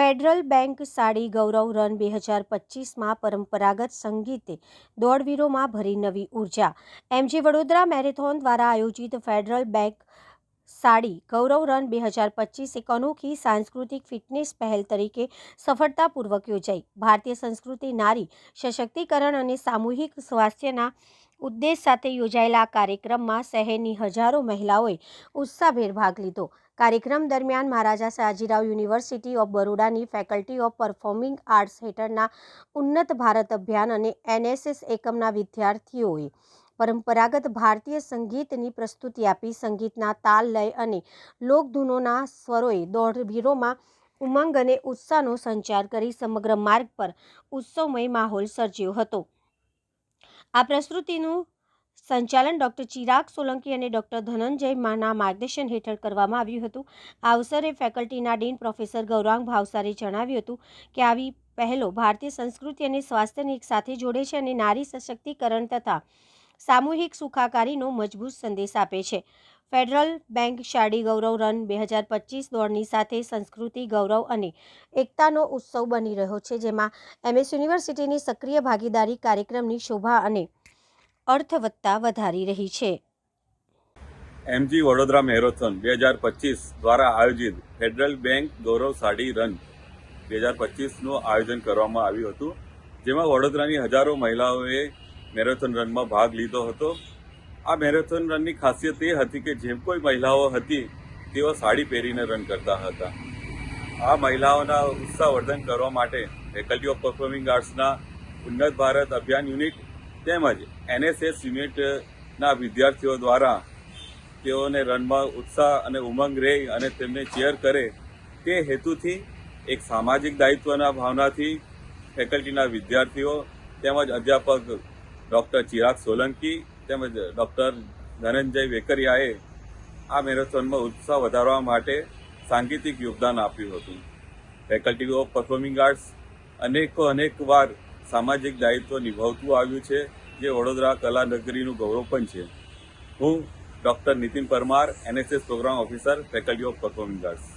Federal bank sari ગૌરવ run 2025માં પરંપરાગત સંગીતે દોડવીરોમાં ભરી નવી ઉર્જા। એમજી વડોદરા મેરેથોન દ્વારા આયોજિત ફેડરલ બેંક સાડી ગૌરવ રન 2025 એક અનોખી સાંસ્કૃતિક ફિટનેસ પહેલ તરીકે સફળતાપૂર્વક યોજાઈ। ભારતીય સંસ્કૃતિ, નારી સશક્તિકરણ અને સામૂહિક સ્વાસ્થ્યના ઉદ્દેશ સાથે યોજાયેલા આ કાર્યક્રમમાં શહેરની હજારો મહિલાઓએ ઉત્સાહભેર ભાગ લીધો। કાર્યક્રમ દરમિયાન મહારાજા સયાજીરાવ યુનિવર્સિટી ઓફ બરોડાની ફેકલ્ટી ઓફ પરફોર્મિંગ આર્ટ્સ હેઠળના ઉન્નત ભારત અભિયાન અને એનએસએસ એકમના વિદ્યાર્થીઓએ પરંપરાગત ભારતીય સંગીતની પ્રસ્તુતિ આપી। સંગીતના તાલ, લય અને લોકધૂનોના સ્વરોએ દોડવીરોમાં ઉમંગ અને ઉત્સાહનો સંચાર કરી સમગ્ર માર્ગ પર ઉત્સવમય માહોલ સર્જ્યો હતો। આ પ્રસ્તુતિનું સંચાલન ડૉક્ટર ચિરાગ સોલંકી અને ડૉક્ટર ધનંજય માના માર્ગદર્શન હેઠળ કરવામાં આવ્યું હતું। આ અવસરે ફેકલ્ટીના ડીન પ્રોફેસર ગૌરાંગ ભાવસારે જણાવ્યું હતું કે આવી પહેલો ભારતીય સંસ્કૃતિ અને સ્વાસ્થ્યને એક સાથે જોડે છે અને નારી સશક્તિકરણ તથા સામૂહિક સુખાકારીનો મજબૂત સંદેશ આપે છે। ફેડરલ બેંક સાડી ગૌરવ રન 2025 દોડની સાથે સંસ્કૃતિ, ગૌરવ અને એકતાનો ઉત્સવ બની રહ્યો છે, જેમાં એમએસ યુનિવર્સિટીની સક્રિય ભાગીદારી કાર્યક્રમની શોભા અને અર્થવત્તા વધારી રહી છે। એમજી વડોદરા મેરેથોન 2025 દ્વારા આયોજિત ફેડરલ બેંક ગૌરવ સાડી રન 2025નું આયોજન કરવામાં આવ્યું હતું, જેમાં વડોદરાની હજારો મહિલાઓએ મેરેથોન રનમાં ભાગ લીધો હતો। આ મેરેથોન રનની ખાસિયત એ હતી કે જે કોઈ મહિલાઓ હતી તેઓ સાડી પહેરીને રન કરતા હતા। આ મહિલાઓના ઉત્સાહવર્ધન કરવા માટે ફેકલ્ટી ઓફ પરફોર્મિંગ આર્ટ્સના ઉન્નત ભારત અભિયાન યુનિટ તેમજ એનએસએસ યુનિટના વિદ્યાર્થીઓ દ્વારા તેઓને રનમાં ઉત્સાહ અને ઉમંગ રહે અને તેમને ચેર કરે તે હેતુથી એક સામાજિક દાયિત્વના ભાવનાથી ફેકલ્ટીના વિદ્યાર્થીઓ તેમજ અધ્યાપક ડૉક્ટર ચિરાગ સોલંકી તેમજ ડૉક્ટર ધનંજય વેકરિયાએ આ મેરેથોનમાં ઉત્સાહ વધારવા માટે સાંગીતિક યોગદાન આપ્યું હતું। ફેકલ્ટી ઓફ પરફોર્મિંગ આર્ટ્સ અનેક વાર સામાજિક દાયિત્વ નિભાવતું આવ્યું છે, જે વડોદરા કલા નગરીનું ગૌરવ પણ છે। હું doctor Nitin Parmar, NSS programme officer, faculty of performing arts.